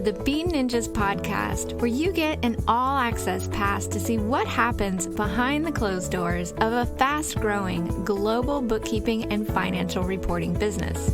the Bean Ninjas podcast, where you get an all-access pass to see what happens behind the closed doors of a fast-growing global bookkeeping and financial reporting business.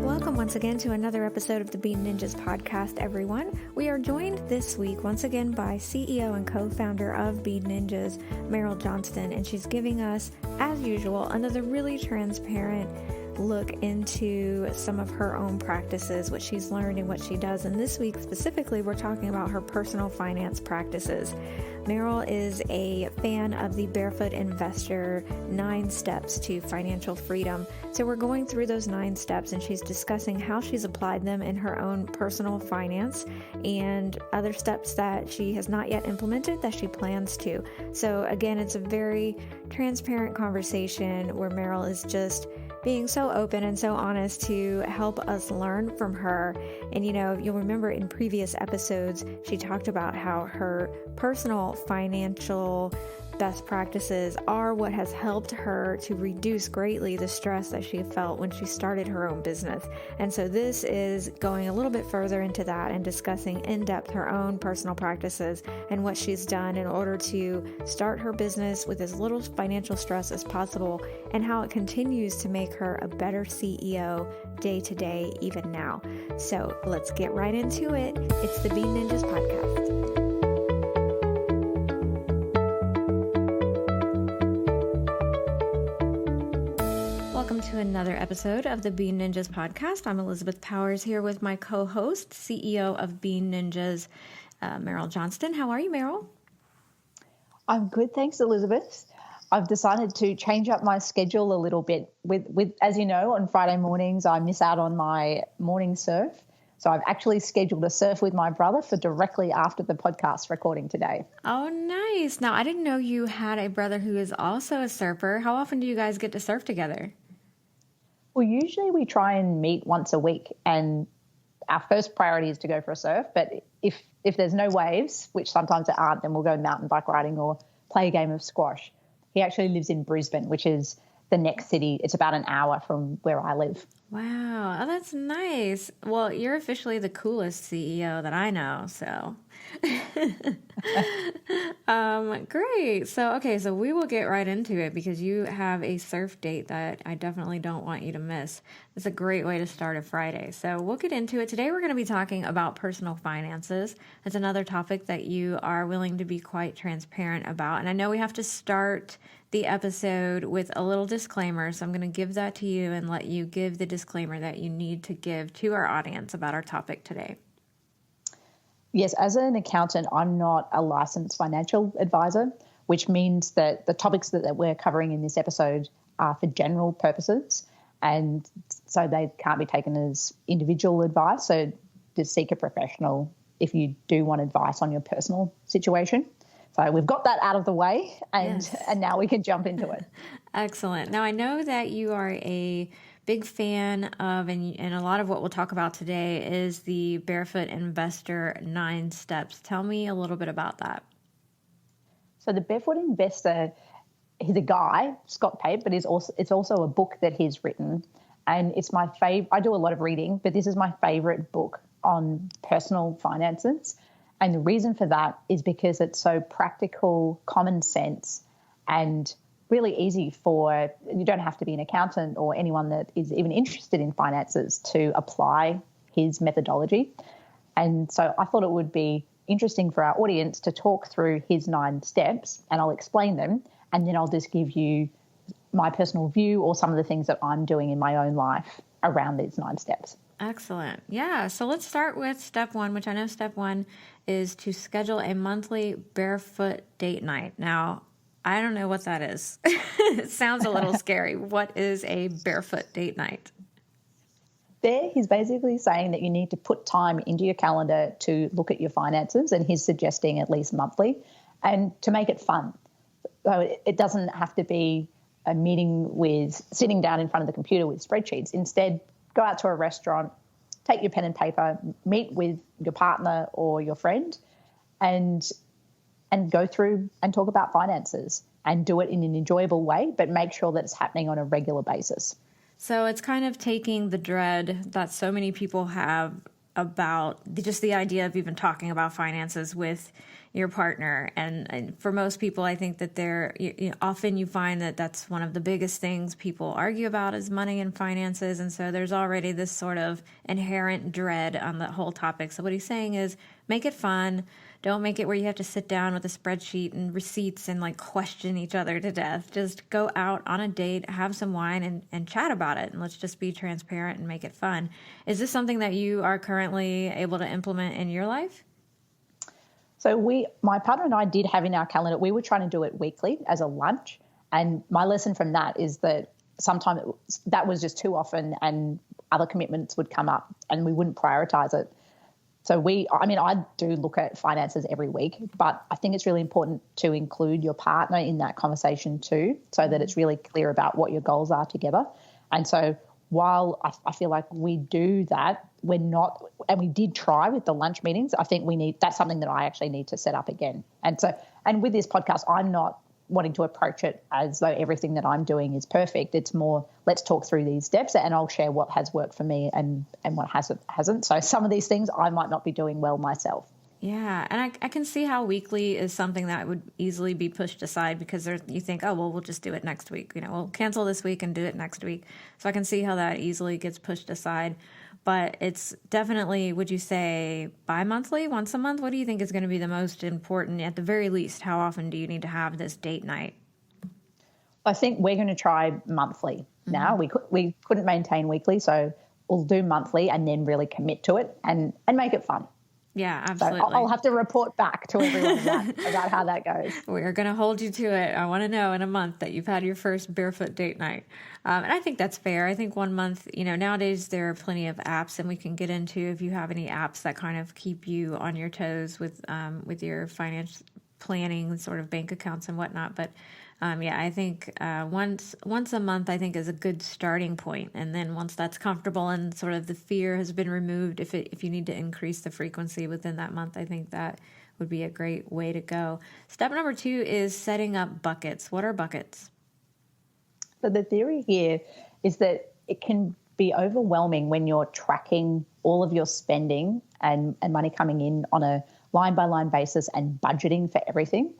Welcome once again to another episode of the Bean Ninjas podcast, everyone. We are joined this week once again by CEO and co-founder of Bean Ninjas, Meryl Johnston, and she's giving us, as usual, another really transparent look into some of her own practices, what she's learned and what she does. And this week specifically, we're talking about her personal finance practices. Meryl is a fan of the Barefoot Investor 9 Steps to Financial Freedom. So we're going through those 9 steps and she's discussing how she's applied them in her own personal finance and other steps that she has not yet implemented that she plans to. So again, it's a very transparent conversation where Meryl is just being so open and so honest to help us learn from her. And you'll remember in previous episodes, she talked about how her personal financial best practices are what has helped her to reduce greatly the stress that she felt when she started her own business. And so this is going a little bit further into that and discussing in depth her own personal practices and what she's done in order to start her business with as little financial stress as possible and how it continues to make her a better CEO day to day, even now. So let's get right into it. It's the Bean Ninjas podcast. Welcome to another episode of the Bean Ninjas podcast. I'm Elizabeth Powers here with my co-host, CEO of Bean Ninjas, Meryl Johnston. How are you, Meryl? I'm good, thanks, Elizabeth. I've decided to change up my schedule a little bit. With as you know, on Friday mornings, I miss out on my morning surf. So I've actually scheduled a surf with my brother for directly after the podcast recording today. Oh, nice. Now, I didn't know you had a brother who is also a surfer. How often do you guys get to surf together? Well, usually we try and meet once a week, and our first priority is to go for a surf. But if there's no waves, which sometimes there aren't, then we'll go mountain bike riding or play a game of squash. He actually lives in Brisbane, which is the next city. It's about an hour from where I live. Wow. Oh, that's nice. Well, you're officially the coolest CEO that I know, so. Great. So we will get right into it because you have a surf date that I definitely don't want you to miss. It's a great way to start a Friday. So we'll get into it. Today we're going to be talking about personal finances. It's another topic that you are willing to be quite transparent about. And I know we have to start the episode with a little disclaimer, so I'm going to give that to you and let you give the disclaimer that you need to give to our audience about our topic today. Yes, as an accountant, I'm not a licensed financial advisor, which means that the topics that we're covering in this episode are for general purposes, and so they can't be taken as individual advice. So just seek a professional if you do want advice on your personal situation. So we've got that out of the way, and now we can jump into it. Excellent. Now, I know that you are a big fan of, and a lot of what we'll talk about today is the Barefoot Investor 9 Steps. Tell me a little bit about that. So the Barefoot Investor, he's a guy, Scott Pape, but it's also a book that he's written, and it's my favorite. I do a lot of reading, but this is my favorite book on personal finances. And the reason for that is because it's so practical, common sense, and really easy you don't have to be an accountant or anyone that is even interested in finances to apply his methodology. And so I thought it would be interesting for our audience to talk through his 9 steps, and I'll explain them, and then I'll just give you my personal view or some of the things that I'm doing in my own life around these 9 steps. Excellent. Yeah. So let's start with step 1, which I know step 1 is to schedule a monthly barefoot date night. Now, I don't know what that is. It sounds a little scary. What is a barefoot date night? There, he's basically saying that you need to put time into your calendar to look at your finances, and he's suggesting at least monthly, and to make it fun. So it doesn't have to be a meeting with sitting down in front of the computer with spreadsheets. Instead, go out to a restaurant, take your pen and paper, meet with your partner or your friend, and go through and talk about finances, and do it in an enjoyable way, but make sure that it's happening on a regular basis. So it's kind of taking the dread that so many people have about just the idea of even talking about finances with your partner. And for most people, I think that often you find that that's one of the biggest things people argue about is money and finances. And so there's already this sort of inherent dread on the whole topic. So what he's saying is make it fun. Don't make it where you have to sit down with a spreadsheet and receipts and like question each other to death. Just go out on a date, have some wine and chat about it. And let's just be transparent and make it fun. Is this something that you are currently able to implement in your life? So my partner and I did have in our calendar, we were trying to do it weekly as a lunch. And my lesson from that is that sometimes that was just too often and other commitments would come up and we wouldn't prioritize it. So I do look at finances every week, but I think it's really important to include your partner in that conversation too, so that it's really clear about what your goals are together. And so while I feel like we do that, we're not, and we did try with the lunch meetings, I think that's something that I actually need to set up again. And with this podcast, I'm not wanting to approach it as though everything that I'm doing is perfect. It's more, let's talk through these steps and I'll share what has worked for me and what hasn't. So some of these things I might not be doing well myself. Yeah, and I can see how weekly is something that would easily be pushed aside because you think, oh, well, we'll just do it next week. We'll cancel this week and do it next week. So I can see how that easily gets pushed aside. But it's definitely, would you say, bi-monthly, once a month? What do you think is going to be the most important? At the very least, how often do you need to have this date night? I think we're going to try monthly now. We couldn't maintain weekly, so we'll do monthly and then really commit to it and make it fun. Yeah, absolutely. So I'll have to report back to everyone about how that goes. We're going to hold you to it. I want to know in a month that you've had your first barefoot date night. And I think that's fair. I think 1 month, nowadays there are plenty of apps, and we can get into if you have any apps that kind of keep you on your toes with your finance planning and sort of bank accounts and whatnot. But I think once a month, I think is a good starting point. And then once that's comfortable and sort of the fear has been removed, if you need to increase the frequency within that month, I think that would be a great way to go. Step number 2 is setting up buckets. What are buckets? So the theory here is that it can be overwhelming when you're tracking all of your spending and money coming in on a line-by-line basis and budgeting for everything.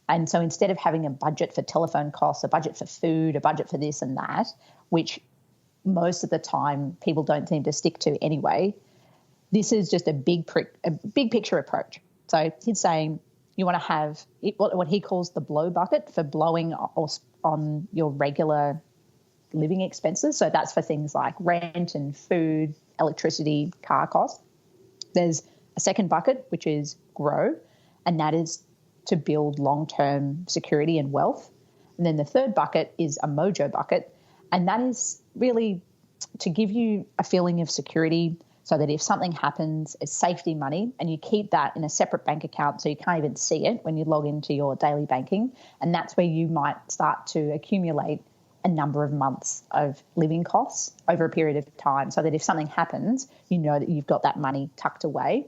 And so instead of having a budget for telephone costs, a budget for food, a budget for this and that, which most of the time people don't seem to stick to anyway, this is just a big picture approach. So he's saying you want to have what he calls the blow bucket for blowing on your regular living expenses. So that's for things like rent and food, electricity, car costs. There's a second bucket, which is grow, and that is to build long-term security and wealth. And then the third bucket is a mojo bucket, and that is really to give you a feeling of security so that if something happens, it's safety money, and you keep that in a separate bank account so you can't even see it when you log into your daily banking. And that's where you might start to accumulate a number of months of living costs over a period of time so that if something happens, you know that you've got that money tucked away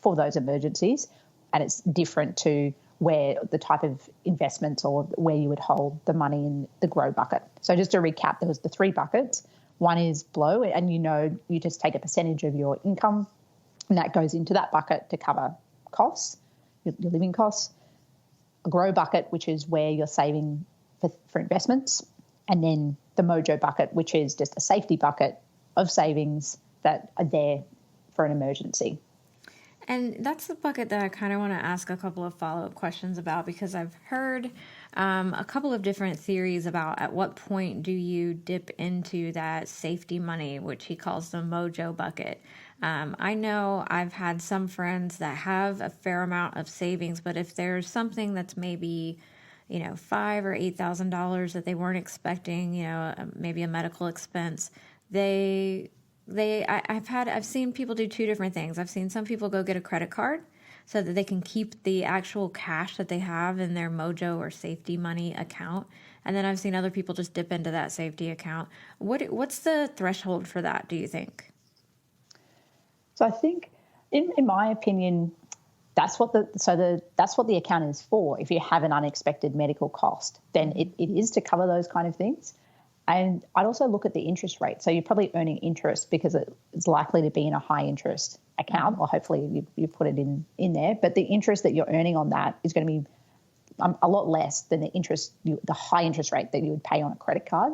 for those emergencies. And it's different to where the type of investments or where you would hold the money in the grow bucket. So just to recap, there was the 3 buckets. One is blow, and you just take a percentage of your income, and that goes into that bucket to cover costs, your living costs. A grow bucket, which is where you're saving for investments, and then the mojo bucket, which is just a safety bucket of savings that are there for an emergency. And that's the bucket that I kind of want to ask a couple of follow-up questions about, because I've heard a couple of different theories about at what point do you dip into that safety money, which he calls the mojo bucket. I know I've had some friends that have a fair amount of savings, but if there's something that's maybe $5,000 or $8,000 that they weren't expecting, maybe a medical expense, I've seen people do 2 different things. I've seen some people go get a credit card so that they can keep the actual cash that they have in their mojo or safety money account. And then I've seen other people just dip into that safety account. What's the threshold for that, do you think? So I think, in my opinion, that's what the account is for. If you have an unexpected medical cost, then it is to cover those kind of things. And I'd also look at the interest rate. So you're probably earning interest because it's likely to be in a high interest account, or hopefully you put it in there. But the interest that you're earning on that is going to be a lot less than the high interest rate that you would pay on a credit card.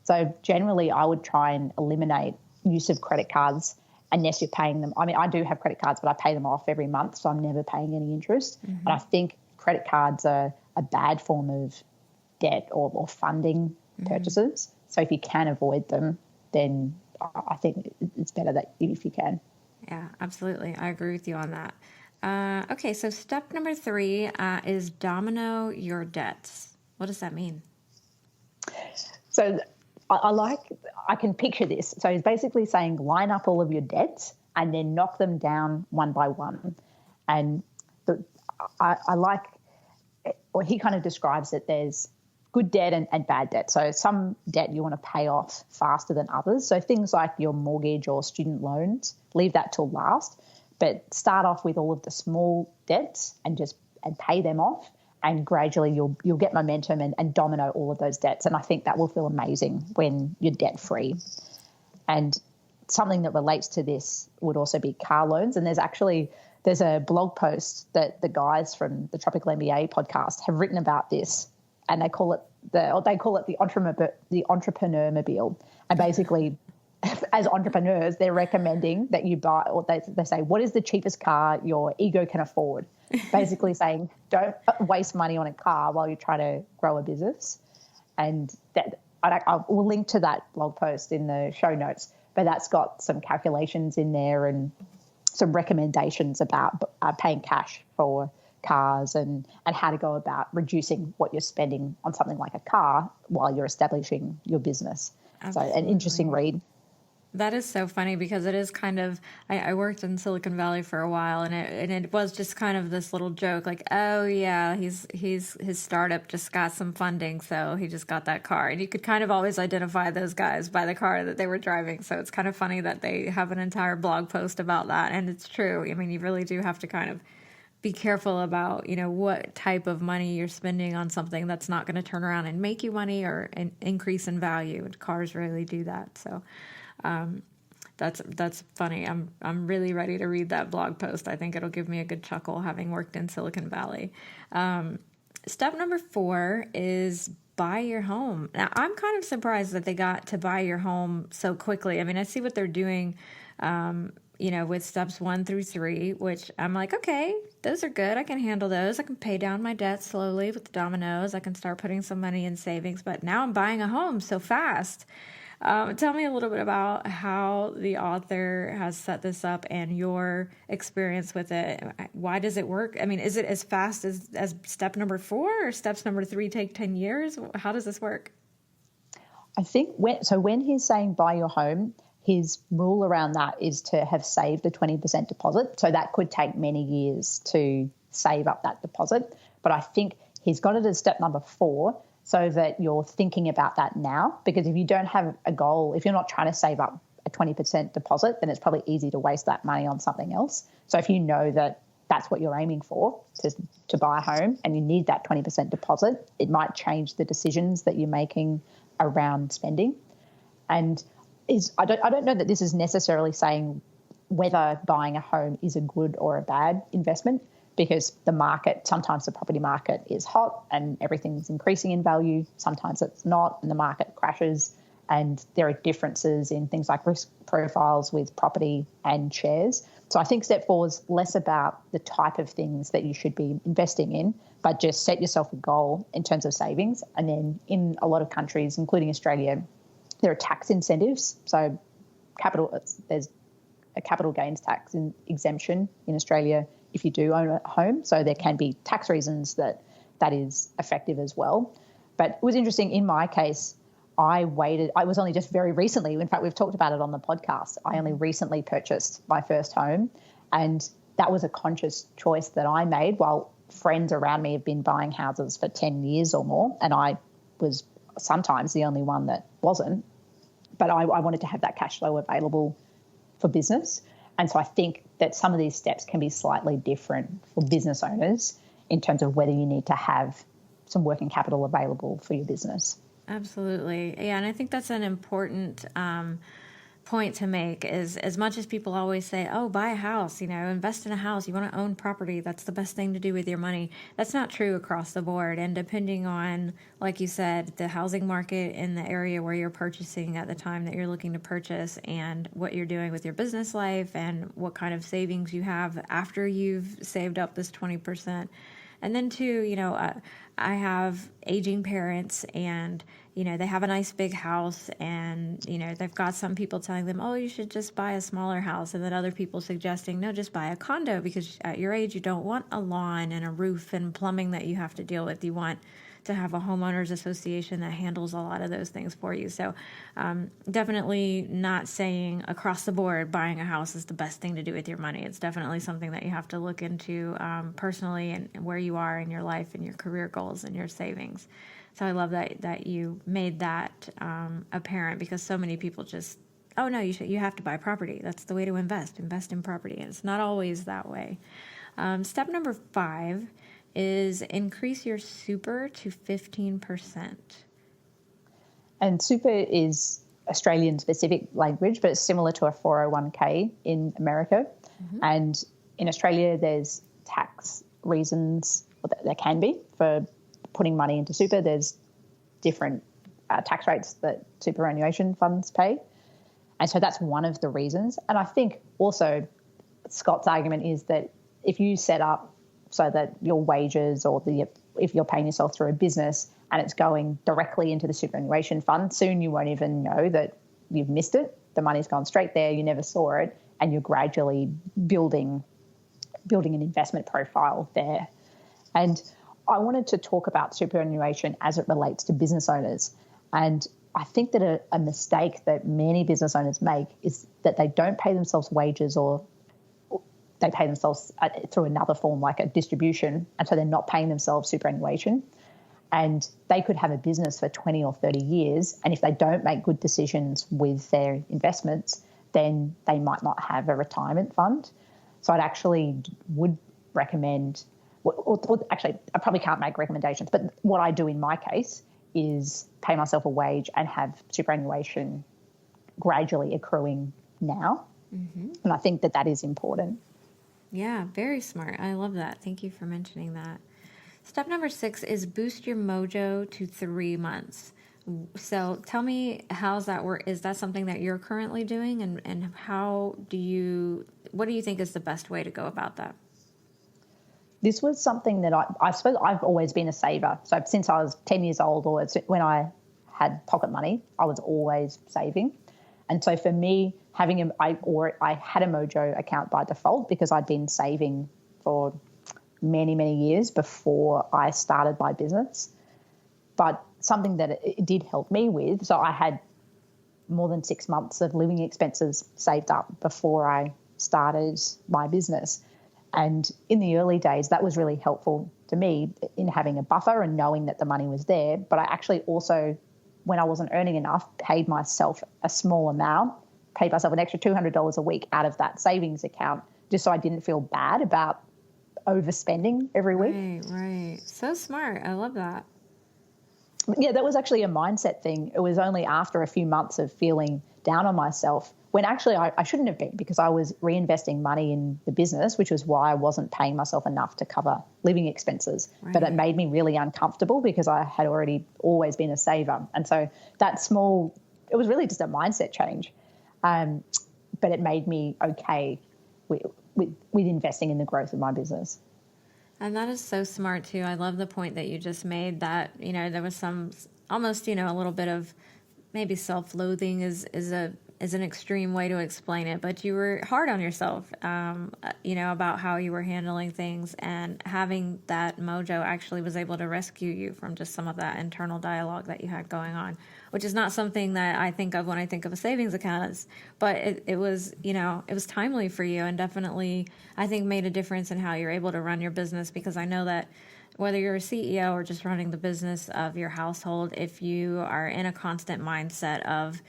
So generally, I would try and eliminate use of credit cards unless you're paying them. I mean, I do have credit cards, but I pay them off every month, so I'm never paying any interest. And I think credit cards are a bad form of debt or funding purchases. So if you can avoid them, then I think it's better that if you can. Yeah, absolutely. I agree with you on that. Okay, so step number 3 is domino your debts. What does that mean? So I can picture this. So he's basically saying line up all of your debts and then knock them down one by one. And I like, or he kind of describes it, there's good debt and bad debt. So some debt you want to pay off faster than others. So things like your mortgage or student loans, leave that till last, but start off with all of the small debts and pay them off. And gradually you'll get momentum and domino all of those debts. And I think that will feel amazing when you're debt-free. And something that relates to this would also be car loans. And there's a blog post that the guys from the Tropical MBA podcast have written about this, and they call it the Entrepreneurmobile. And basically, as entrepreneurs, they're recommending that you buy, or they say, what is the cheapest car your ego can afford? Basically saying, don't waste money on a car while you're trying to grow a business. And that I will link to that blog post in the show notes, but that's got some calculations in there and some recommendations about paying cash for cars and how to go about reducing what you're spending on something like a car while you're establishing your business. Absolutely. So an interesting read. That is so funny because it is kind of, I worked in Silicon Valley for a while, and it was just kind of this little joke like, oh yeah, his startup just got some funding, so he just got that car. And you could kind of always identify those guys by the car that they were driving. So it's kind of funny that they have an entire blog post about that. And it's true. I mean, you really do have to kind of be careful about, what type of money you're spending on something that's not going to turn around and make you money or increase in value. And cars really do that. So that's funny. I'm really ready to read that blog post. I think it'll give me a good chuckle having worked in Silicon Valley. Step number 4 is buy your home. Now, I'm kind of surprised that they got to buy your home so quickly. I mean, I see what they're doing, with steps 1 through 3, which I'm like, okay, those are good. I can handle those. I can pay down my debt slowly with the dominoes. I can start putting some money in savings, but now I'm buying a home so fast. Tell me a little bit about how the author has set this up and your experience with it. Why does it work? I mean, is it as fast as step number 4 or steps number 3 take 10 years? How does this work? I think when he's saying buy your home, his rule around that is to have saved a 20% deposit. So that could take many years to save up that deposit. But I think he's got it as step number 4 so that you're thinking about that now. Because if you don't have a goal, if you're not trying to save up a 20% deposit, then it's probably easy to waste that money on something else. So if you know that that's what you're aiming for, to buy a home, and you need that 20% deposit, it might change the decisions that you're making around spending. And I don't know that this is necessarily saying whether buying a home is a good or a bad investment, because sometimes the property market is hot and everything's increasing in value. Sometimes it's not, and the market crashes, and there are differences in things like risk profiles with property and shares. So I think step 4 is less about the type of things that you should be investing in, but just set yourself a goal in terms of savings. And then in a lot of countries, including Australia, there are tax incentives. So there's a capital gains tax exemption in Australia if you do own a home. So there can be tax reasons that is effective as well. But it was interesting in my case, I was only just very recently, in fact, we've talked about it on the podcast. I only recently purchased my first home, and that was a conscious choice that I made while friends around me have been buying houses for 10 years or more. And I was sometimes the only one that wasn't, but I wanted to have that cash flow available for business. And so I think that some of these steps can be slightly different for business owners in terms of whether you need to have some working capital available for your business. Absolutely. Yeah, and I think that's an important point to make is as much as people always say, oh, buy a house, invest in a house, you want to own property, that's the best thing to do with your money. That's not true across the board. And depending on, like you said, the housing market in the area where you're purchasing at the time that you're looking to purchase and what you're doing with your business life and what kind of savings you have after you've saved up this 20%. And then too, I have aging parents and, they have a nice big house and, they've got some people telling them, oh, you should just buy a smaller house. And then other people suggesting, no, just buy a condo because at your age, you don't want a lawn and a roof and plumbing that you have to deal with. You want to have a homeowners association that handles a lot of those things for you. So definitely not saying across the board buying a house is the best thing to do with your money. It's definitely something that you have to look into personally and where you are in your life and your career goals and your savings. So I love that you made that apparent because so many people just, oh no, you have to buy property. That's the way to invest in property. And it's not always that way. Step number 5 is increase your super to 15%. And super is Australian specific language, but it's similar to a 401k in America. Mm-hmm. And in Australia, there's tax reasons, there can be, for putting money into super. There's different tax rates that superannuation funds pay. And so that's one of the reasons. And I think also Scott's argument is that if you set up so that your wages or if you're paying yourself through a business and it's going directly into the superannuation fund, soon you won't even know that you've missed it. The money's gone straight there, you never saw it, and you're gradually building an investment profile there. And I wanted to talk about superannuation as it relates to business owners. And I think that a mistake that many business owners make is that they don't pay themselves wages or they pay themselves through another form like a distribution, and so they're not paying themselves superannuation. And they could have a business for 20 or 30 years, and if they don't make good decisions with their investments, then they might not have a retirement fund. So I'd actually would recommend, actually I probably can't make recommendations, but what I do in my case is pay myself a wage and have superannuation gradually accruing now. Mm-hmm. And I think that is important. Yeah, very smart. I love that. Thank you for mentioning that. Step number 6 is boost your mojo to 3 months. So tell me, how's that work? Is that something that you're currently doing? And what do you think is the best way to go about that? This was something that I suppose I've always been a saver. So since I was 10 years old or when I had pocket money, I was always saving. And so for me, I had a Mojo account by default because I'd been saving for many, many years before I started my business. But something that it did help me with, so I had more than 6 months of living expenses saved up before I started my business. And in the early days, that was really helpful to me in having a buffer and knowing that the money was there. But I actually also, when I wasn't earning enough, paid myself a small amount, paid myself an extra $200 a week out of that savings account just so I didn't feel bad about overspending every week. Right. So smart. I love that. Yeah, that was actually a mindset thing. It was only after a few months of feeling down on myself when actually I shouldn't have been, because I was reinvesting money in the business, which was why I wasn't paying myself enough to cover living expenses. Right. But it made me really uncomfortable because I had always been a saver. And so it was really just a mindset change. But it made me okay with investing in the growth of my business. And that is so smart too. I love the point that you just made that, there was some almost, a little bit of maybe self-loathing is an extreme way to explain it, but you were hard on yourself, about how you were handling things, and having that mojo actually was able to rescue you from just some of that internal dialogue that you had going on, which is not something that I think of when I think of a savings account, but it was, it was timely for you and definitely, I think, made a difference in how you're able to run your business, because I know that whether you're a CEO or just running the business of your household, if you are in a constant mindset of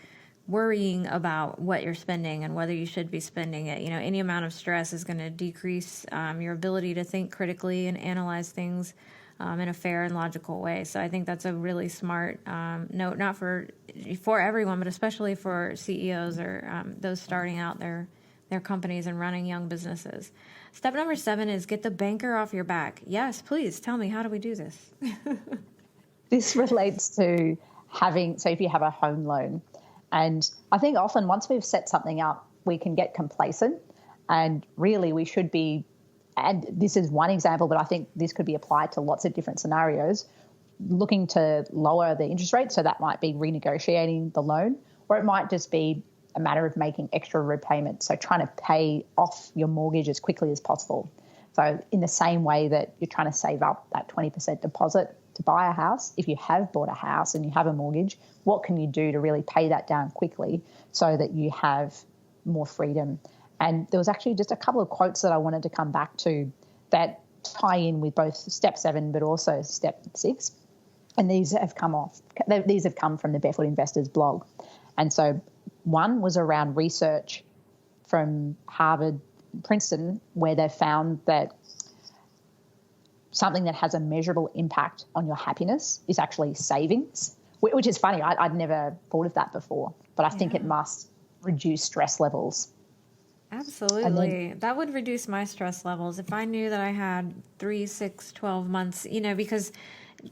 worrying about what you're spending and whether you should be spending it, any amount of stress is going to decrease your ability to think critically and analyze things in a fair and logical way. So I think that's a really smart note, not for everyone, but especially for CEOs or those starting out their companies and running young businesses. Step number 7 is get the banker off your back. Yes, please tell me, how do we do this? This relates to so if you have a home loan, and I think often once we've set something up, we can get complacent, and really we should be, and this is one example, but I think this could be applied to lots of different scenarios, looking to lower the interest rate. So that might be renegotiating the loan, or it might just be a matter of making extra repayments. So trying to pay off your mortgage as quickly as possible. So in the same way that you're trying to save up that 20% deposit to buy a house, if you have bought a house and you have a mortgage, what can you do to really pay that down quickly so that you have more freedom? And there was actually just a couple of quotes that I wanted to come back to that tie in with both step 7 but also step 6. And these have come from the Barefoot Investors blog. And so one was around research from Harvard, Princeton, where they found that something that has a measurable impact on your happiness is actually savings, which is funny. I'd never thought of that before, but I think it must reduce stress levels. Absolutely. That would reduce my stress levels if I knew that I had 3, 6, 12 months, because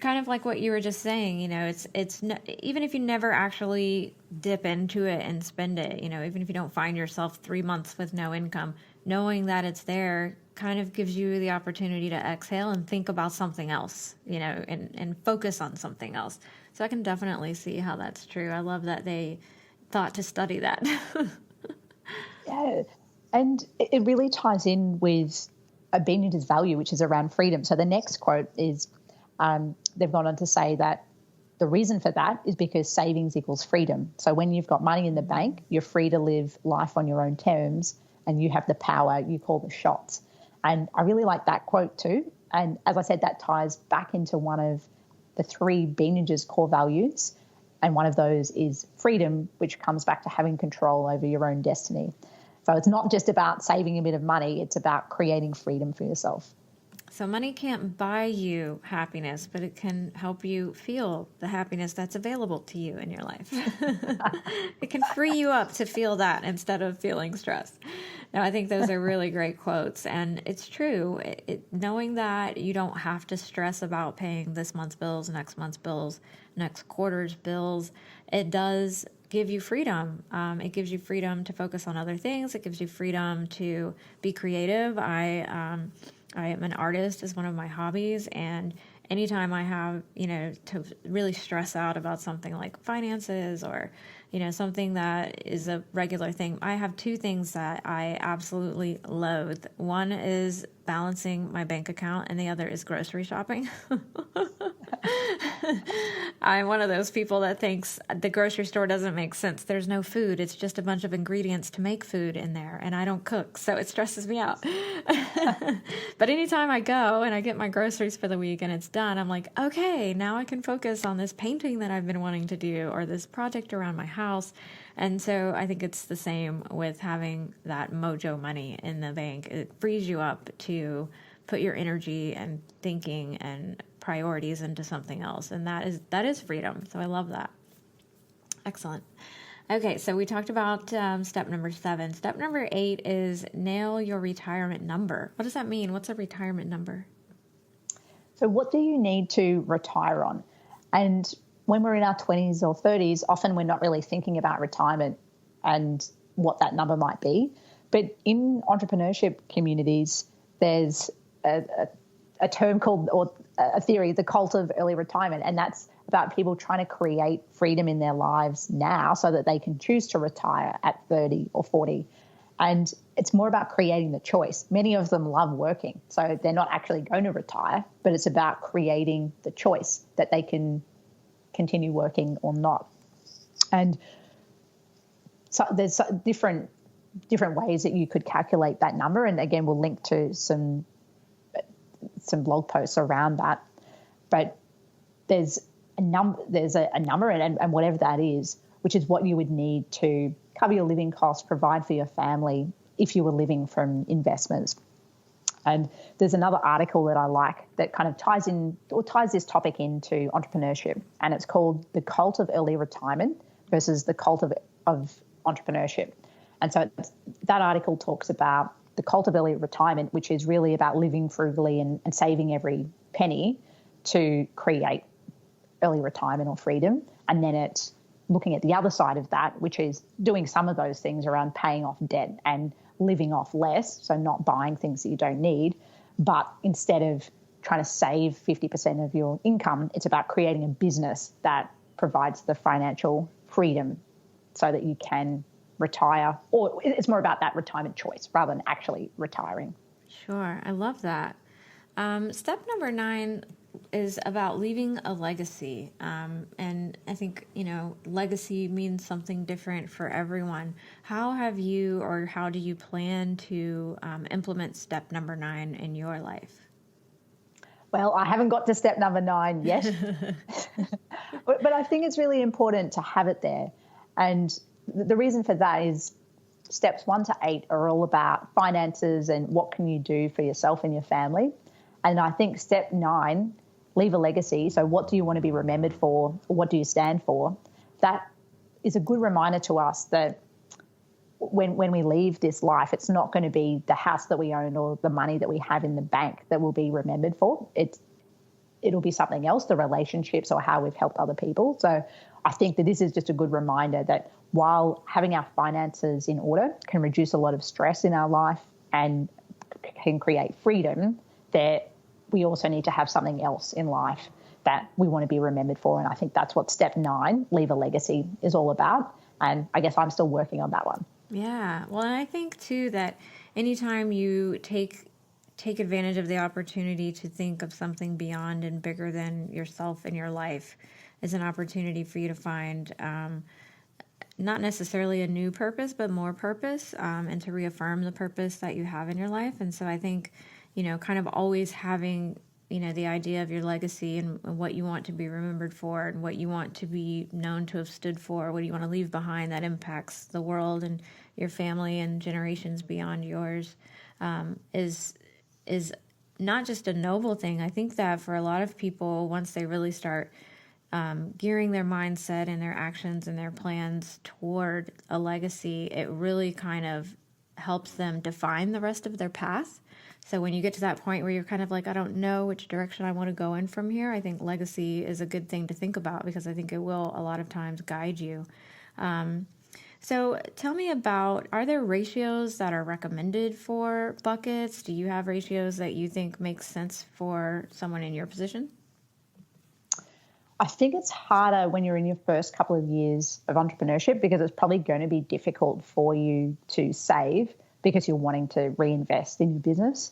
kind of like what you were just saying, it's even if you never actually dip into it and spend it, even if you don't find yourself 3 months with no income, knowing that it's there kind of gives you the opportunity to exhale and think about something else, and focus on something else. So I can definitely see how that's true. I love that they thought to study that. Yeah. And it really ties in with a Bean Ninja's value, which is around freedom. So the next quote is, they've gone on to say that the reason for that is because savings equals freedom. So when you've got money in the bank, you're free to live life on your own terms and you have the power, you call the shots. And I really like that quote too. And as I said, that ties back into one of the 3 Bean Ninja's core values. And one of those is freedom, which comes back to having control over your own destiny. So it's not just about saving a bit of money, it's about creating freedom for yourself. So money can't buy you happiness, but it can help you feel the happiness that's available to you in your life. It can free you up to feel that instead of feeling stress. Now, I think those are really great quotes. And it's true. Knowing that you don't have to stress about paying this month's bills, next month's bills, next quarter's bills, it does give you freedom. It gives you freedom to focus on other things. It gives you freedom to be creative. I am an artist is one of my hobbies, and anytime I have, to really stress out about something like finances or, something that is a regular thing, I have 2 things that I absolutely loathe. One is balancing my bank account, and the other is grocery shopping. I'm one of those people that thinks the grocery store doesn't make sense. There's no food. It's just a bunch of ingredients to make food in there, and I don't cook, so it stresses me out. But anytime I go and I get my groceries for the week and it's done, I'm like, okay, now I can focus on this painting that I've been wanting to do or this project around my house. And so I think it's the same with having that mojo money in the bank. It frees you up to put your energy and thinking and priorities into something else. And that is freedom. So I love that. Excellent. Okay, so we talked about step number 7. Step number 8 is nail your retirement number. What does that mean? What's a retirement number? So what do you need to retire on? And when we're in our 20s or 30s, often we're not really thinking about retirement and what that number might be. But in entrepreneurship communities, there's a term called, or a theory, the cult of early retirement. And that's about people trying to create freedom in their lives now so that they can choose to retire at 30 or 40. And it's more about creating the choice. Many of them love working, so they're not actually going to retire, but it's about creating the choice that they can continue working or not. And so there's different ways that you could calculate that number. And again, we'll link to some blog posts around that. But there's a number and whatever that is, which is what you would need to cover your living costs, provide for your family if you were living from investments. And there's another article that I like that kind of ties this topic into entrepreneurship, and it's called The Cult of Early Retirement versus the Cult of Entrepreneurship. And so that article talks about the cult of early retirement, which is really about living frugally and saving every penny to create early retirement or freedom. And then it's looking at the other side of that, which is doing some of those things around paying off debt and living off less, so not buying things that you don't need. But instead of trying to save 50% of your income, it's about creating a business that provides the financial freedom so that you can retire, or it's more about that retirement choice rather than actually retiring. Sure. I love that. Step number 9 is about leaving a legacy. And I think, legacy means something different for everyone. How have you, or how do you plan to implement step number 9 in your life? Well, I haven't got to step number 9 yet, but I think it's really important to have it there. And the reason for that is steps 1 to 8 are all about finances and what can you do for yourself and your family. And I think step 9, leave a legacy. So what do you want to be remembered for? Or what do you stand for? That is a good reminder to us that when we leave this life, it's not going to be the house that we own or the money that we have in the bank that will be remembered for. It'll be something else, the relationships or how we've helped other people. So I think that this is just a good reminder that while having our finances in order can reduce a lot of stress in our life and can create freedom, that we also need to have something else in life that we want to be remembered for. And I think that's what step 9, leave a legacy, is all about. And I guess I'm still working on that one. Yeah. Well, and I think too that anytime you take advantage of the opportunity to think of something beyond and bigger than yourself and your life is an opportunity for you to find not necessarily a new purpose, but more purpose, and to reaffirm the purpose that you have in your life. And so I think, kind of always having, the idea of your legacy and what you want to be remembered for and what you want to be known to have stood for, what do you want to leave behind that impacts the world and your family and generations beyond yours, is not just a noble thing. I think that for a lot of people, once they really start gearing their mindset and their actions and their plans toward a legacy, it really kind of helps them define the rest of their path. So when you get to that point where you're kind of like, I don't know which direction I want to go in from here, I think legacy is a good thing to think about because I think it will a lot of times guide you. So tell me about, are there ratios that are recommended for buckets? Do you have ratios that you think make sense for someone in your position? I think it's harder when you're in your first couple of years of entrepreneurship because it's probably going to be difficult for you to save because you're wanting to reinvest in your business.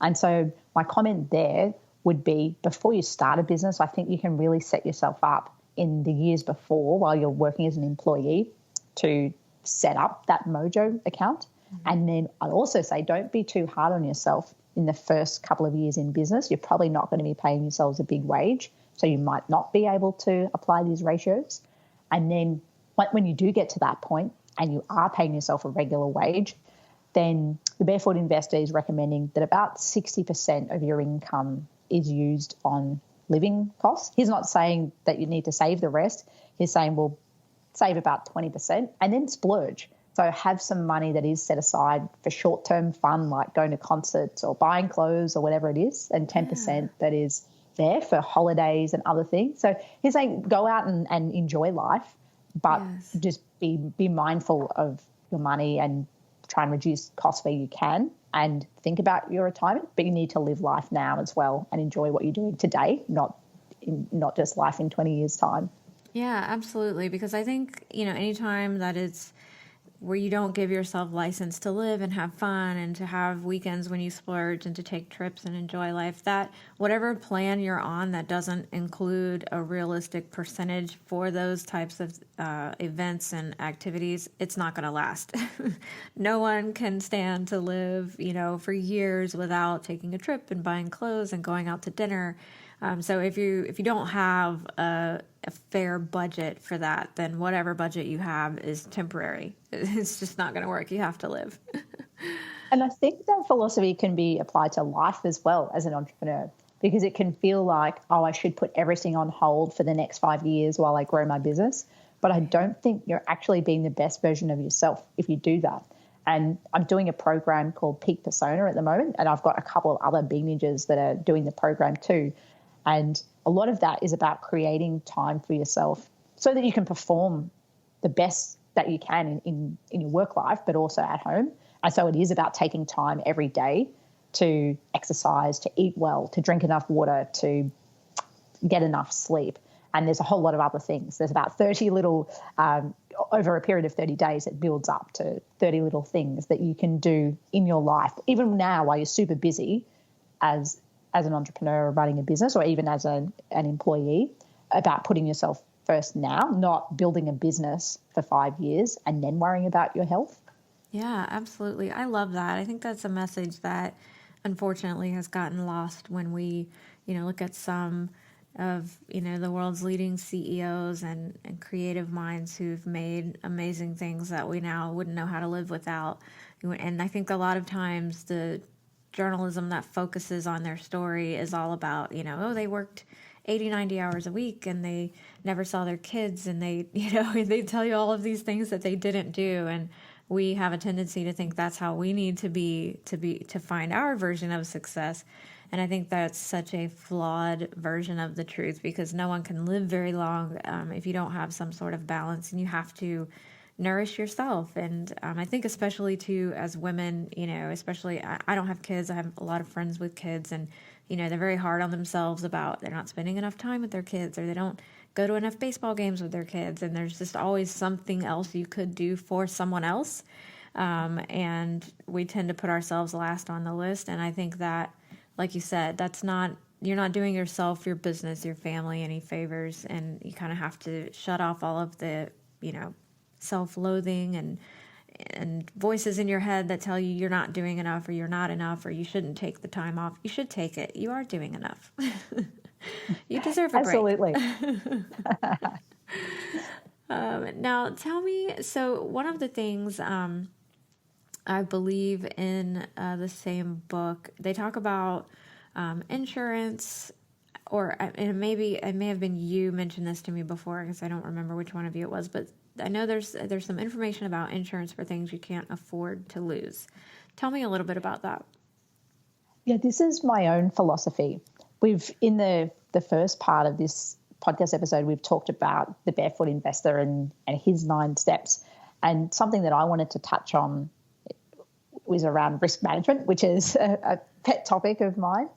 And so my comment there would be before you start a business, I think you can really set yourself up in the years before while you're working as an employee to set up that Mojo account. Mm-hmm. And then I'd also say don't be too hard on yourself in the first couple of years in business. You're probably not going to be paying yourselves a big wage. So you might not be able to apply these ratios. And then when you do get to that point and you are paying yourself a regular wage, then the Barefoot investor is recommending that about 60% of your income is used on living costs. He's not saying that you need to save the rest. He's saying, well, save about 20% and then splurge. So have some money that is set aside for short-term fun, like going to concerts or buying clothes or whatever it is, and 10% that is there for holidays and other things. So he's saying go out and enjoy life, but just be mindful of your money and try and reduce costs where you can and think about your retirement. But you need to live life now as well and enjoy what you're doing today, not just life in 20 years' time. Yeah, absolutely. Because I think, anytime that it's where you don't give yourself license to live and have fun and to have weekends when you splurge and to take trips and enjoy life, that whatever plan you're on that doesn't include a realistic percentage for those types of events and activities, it's not going to last. No one can stand to live, for years without taking a trip and buying clothes and going out to dinner. So if you don't have a fair budget for that, then whatever budget you have is temporary. It's just not going to work. You have to live. And I think that philosophy can be applied to life as well as an entrepreneur, because it can feel like, oh, I should put everything on hold for the next 5 years while I grow my business. But I don't think you're actually being the best version of yourself if you do that. And I'm doing a program called Peak Persona at the moment, and I've got a couple of other big ninjas that are doing the program too. And a lot of that is about creating time for yourself so that you can perform the best that you can in your work life, but also at home. And so it is about taking time every day to exercise, to eat well, to drink enough water, to get enough sleep. And there's a whole lot of other things. There's about 30 little, over a period of 30 days, it builds up to 30 little things that you can do in your life, even now while you're super busy as an entrepreneur running a business, or even as an employee, about putting yourself first now, not building a business for 5 years and then worrying about your health. Yeah, absolutely. I love that. I think that's a message that unfortunately has gotten lost when we, look at some of, the world's leading CEOs and creative minds who've made amazing things that we now wouldn't know how to live without. And I think a lot of times the journalism that focuses on their story is all about, they worked 80, 90 hours a week and they never saw their kids, and they, they tell you all of these things that they didn't do. And we have a tendency to think that's how we need to find our version of success. And I think that's such a flawed version of the truth, because no one can live very long if you don't have some sort of balance, and you have to nourish yourself. And I think especially too, as women, especially I don't have kids. I have a lot of friends with kids, and, they're very hard on themselves about they're not spending enough time with their kids, or they don't go to enough baseball games with their kids. And there's just always something else you could do for someone else. And we tend to put ourselves last on the list. And I think that, like you said, you're not doing yourself, your business, your family any favors. And you kind of have to shut off all of the, self-loathing and voices in your head that tell you you're not doing enough, or you're not enough, or you shouldn't take the time off. You should take it. You are doing enough. You deserve a break. Absolutely. Now, tell me, so one of the things I believe in the same book, they talk about insurance, and it may have been you mentioned this to me before, because I don't remember which one of you it was, but I know there's some information about insurance for things you can't afford to lose. Tell me a little bit about that. Yeah, this is my own philosophy. We've, in the first part of this podcast episode, we've talked about the Barefoot investor and his 9 steps. And something that I wanted to touch on was around risk management, which is a pet topic of mine.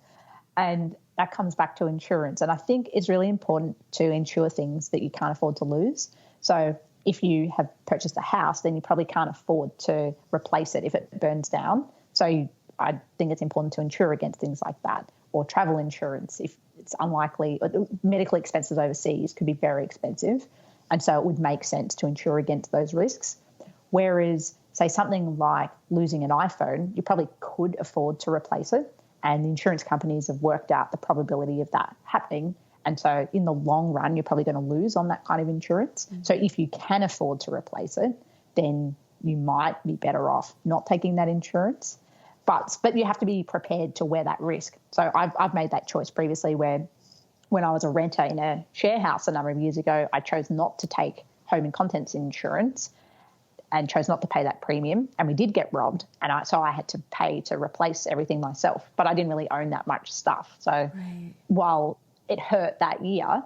And that comes back to insurance. And I think it's really important to insure things that you can't afford to lose. So if you have purchased a house, then you probably can't afford to replace it if it burns down. So I think it's important to insure against things like that, or travel insurance if it's unlikely. Medical expenses overseas could be very expensive, and so it would make sense to insure against those risks. Whereas, say, something like losing an iPhone, you probably could afford to replace it, and the insurance companies have worked out the probability of that happening. And so in the long run, you're probably going to lose on that kind of insurance. Mm-hmm. So if you can afford to replace it, then you might be better off not taking that insurance. But you have to be prepared to wear that risk. So I've made that choice previously, where when I was a renter in a share house a number of years ago, I chose not to take home and contents insurance and chose not to pay that premium. And we did get robbed. And so I had to pay to replace everything myself. But I didn't really own that much stuff. So while it hurt that year,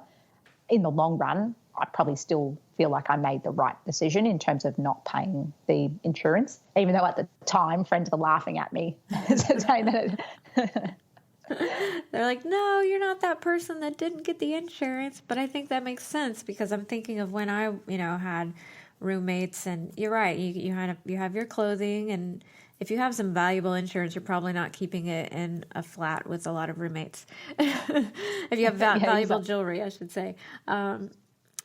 in the long run, I probably still feel like I made the right decision in terms of not paying the insurance, even though at the time friends were laughing at me saying that. They're like, no, you're not that person that didn't get the insurance. But I think that makes sense, because I'm thinking of when I, had roommates, and you're right. You have your clothing, and if you have some valuable insurance, you're probably not keeping it in a flat with a lot of roommates. If you have valuable jewelry, I should say.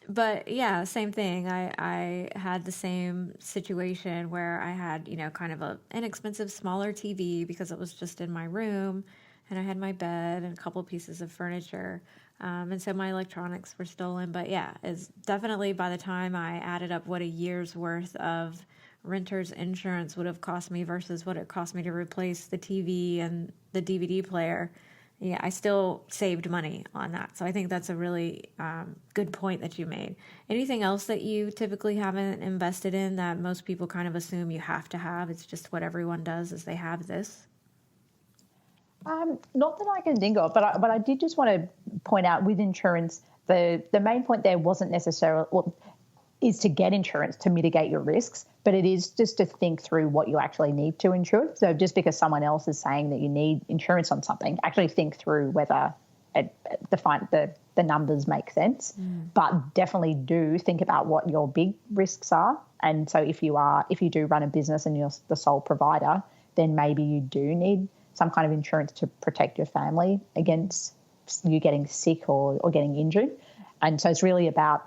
But yeah, same thing. I had the same situation where I had, kind of an inexpensive, smaller TV because it was just in my room, and I had my bed and a couple pieces of furniture. And so my electronics were stolen. But yeah, it's definitely, by the time I added up what a year's worth of renter's insurance would have cost me versus what it cost me to replace the TV and the DVD player, yeah, I still saved money on that. So I think that's a really good point that you made. Anything else that you typically haven't invested in that most people kind of assume you have to have? It's just what everyone does is they have this. Not that I can think of, but I did just want to point out with insurance, the main point there wasn't necessarily, is to get insurance to mitigate your risks, but it is just to think through what you actually need to insure. So just because someone else is saying that you need insurance on something, actually think through whether the numbers make sense. But definitely do think about what your big risks are. And so if you do run a business and you're the sole provider, then maybe you do need some kind of insurance to protect your family against you getting sick or getting injured. And so it's really about,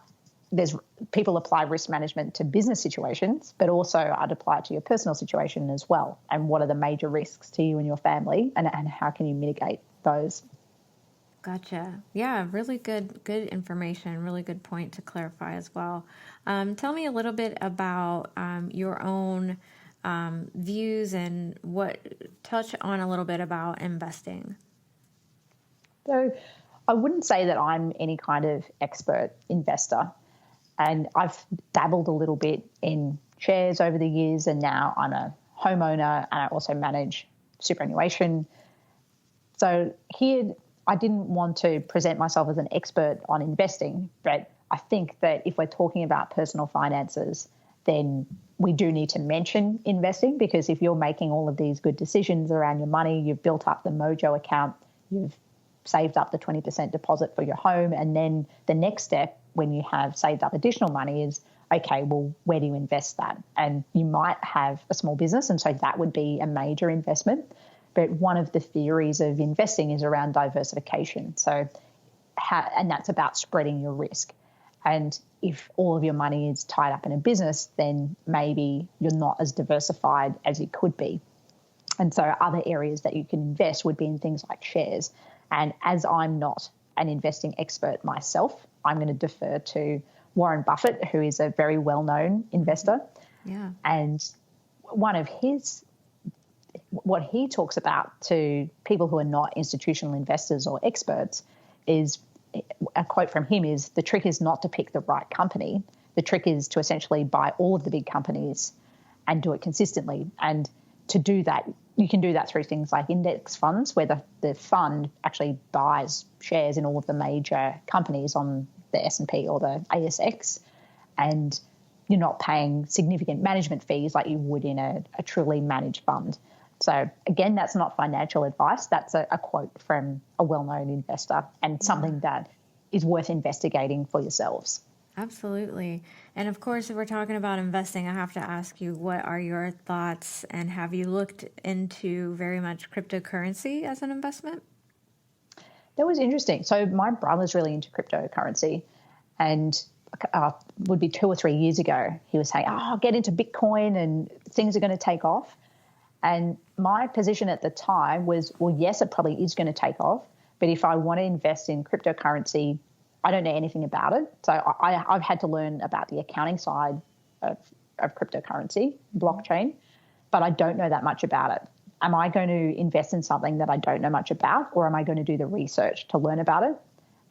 people apply risk management to business situations, but also I'd apply it to your personal situation as well. And what are the major risks to you and your family, and how can you mitigate those? Gotcha. Yeah, really good information. Really good point to clarify as well. Tell me a little bit about your own views and touch on a little bit about investing. So I wouldn't say that I'm any kind of expert investor. And I've dabbled a little bit in shares over the years, and now I'm a homeowner and I also manage superannuation. So here, I didn't want to present myself as an expert on investing, but I think that if we're talking about personal finances, then we do need to mention investing, because if you're making all of these good decisions around your money, you've built up the Mojo account, you've saved up the 20% deposit for your home, and then the next step when you have saved up additional money is, okay, well, where do you invest that? And you might have a small business, and so that would be a major investment. But one of the theories of investing is around diversification. And that's about spreading your risk. And if all of your money is tied up in a business, then maybe you're not as diversified as you could be. And so other areas that you can invest would be in things like shares. And as I'm not an investing expert myself, I'm going to defer to Warren Buffett, who is a very well-known investor. Yeah. And what he talks about to people who are not institutional investors or experts is, a quote from him is, the trick is not to pick the right company. The trick is to essentially buy all of the big companies and do it consistently. And to do that, you can do that through things like index funds, where the fund actually buys shares in all of the major companies on the S&P or the ASX, and you're not paying significant management fees like you would in a truly managed fund. So again, that's not financial advice. That's a quote from a well-known investor, and something that is worth investigating for yourselves. Absolutely. And of course, if we're talking about investing, I have to ask you, what are your thoughts, and have you looked into very much cryptocurrency as an investment? That was interesting. So my brother's really into cryptocurrency, and would be 2 or 3 years ago, he was saying, get into Bitcoin and things are going to take off. And my position at the time was, well, yes, it probably is going to take off. But if I want to invest in cryptocurrency, I don't know anything about it. So I've had to learn about the accounting side of cryptocurrency, blockchain, but I don't know that much about it. Am I going to invest in something that I don't know much about, or am I going to do the research to learn about it?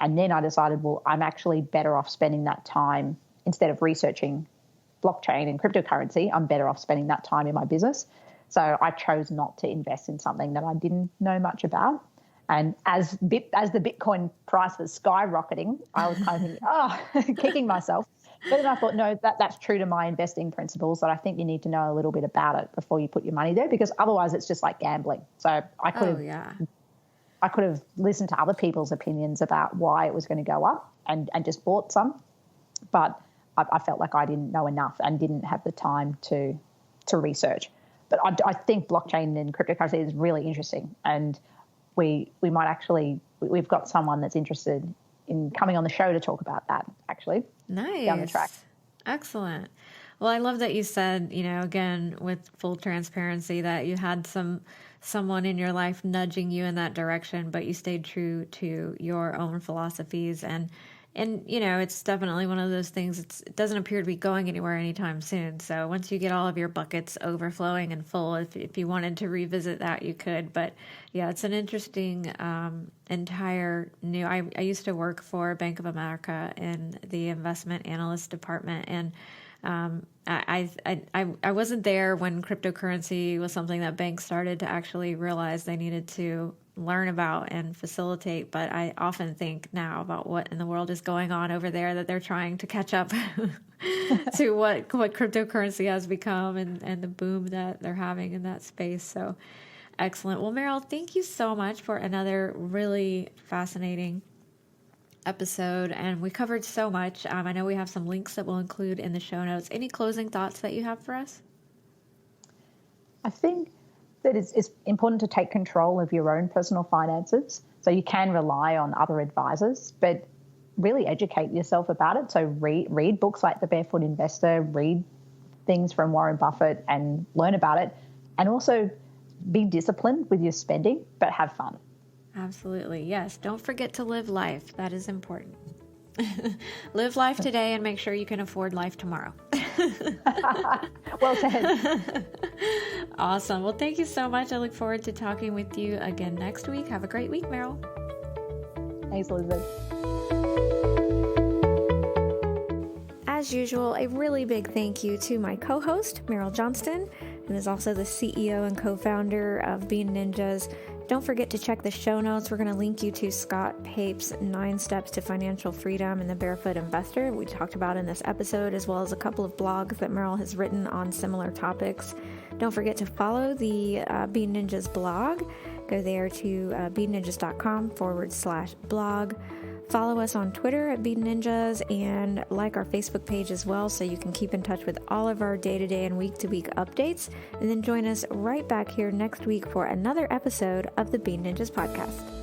And then I decided, well, I'm actually better off spending that time, instead of researching blockchain and cryptocurrency, I'm better off spending that time in my business. So I chose not to invest in something that I didn't know much about. And as the Bitcoin price was skyrocketing, I was kind of thinking, kicking myself. But then I thought, no, that's true to my investing principles, that I think you need to know a little bit about it before you put your money there, because otherwise it's just like gambling. So I could have listened to other people's opinions about why it was going to go up and just bought some. But I felt like I didn't know enough and didn't have the time to research. But I think blockchain and cryptocurrency is really interesting, and we might actually, we've got someone that's interested in coming on the show to talk about that, actually. Nice. Down the track. Excellent. Well, I love that you said, again, with full transparency, that you had someone in your life nudging you in that direction, but you stayed true to your own philosophies. And And, it's definitely one of those things. It doesn't appear to be going anywhere anytime soon. So once you get all of your buckets overflowing and full, if you wanted to revisit that, you could. But yeah, it's an interesting entire new. I used to work for Bank of America in the investment analyst department, and I wasn't there when cryptocurrency was something that banks started to actually realize they needed to learn about and facilitate. But I often think now about what in the world is going on over there, that they're trying to catch up to what cryptocurrency has become and the boom that they're having in that space. So excellent. Well, Meryl, thank you so much for another really fascinating episode, and we covered so much. I know we have some links that we'll include in the show notes. Any closing thoughts that you have for us? I think that it's important to take control of your own personal finances. So you can rely on other advisors, but really educate yourself about it. So read books like The Barefoot Investor, read things from Warren Buffett and learn about it. And also be disciplined with your spending, but have fun. Absolutely. Yes. Don't forget to live life. That is important. Live life today and make sure you can afford life tomorrow. Well said. Awesome. Well, thank you so much. I look forward to talking with you again next week. Have a great week, Meryl. Thanks, Elizabeth. As usual, a really big thank you to my co-host, Meryl Johnston, and is also the CEO and co-founder of Bean Ninjas. Don't forget to check the show notes. We're going to link you to Scott Pape's 9 Steps to Financial Freedom and the Barefoot Investor we talked about in this episode, as well as a couple of blogs that Meryl has written on similar topics. Don't forget to follow the Bean Ninjas blog. Go there to beanninjas.com/blog. Follow us on Twitter at Bean Ninjas and like our Facebook page as well, so you can keep in touch with all of our day-to-day and week-to-week updates. And then join us right back here next week for another episode of the Bean Ninjas podcast.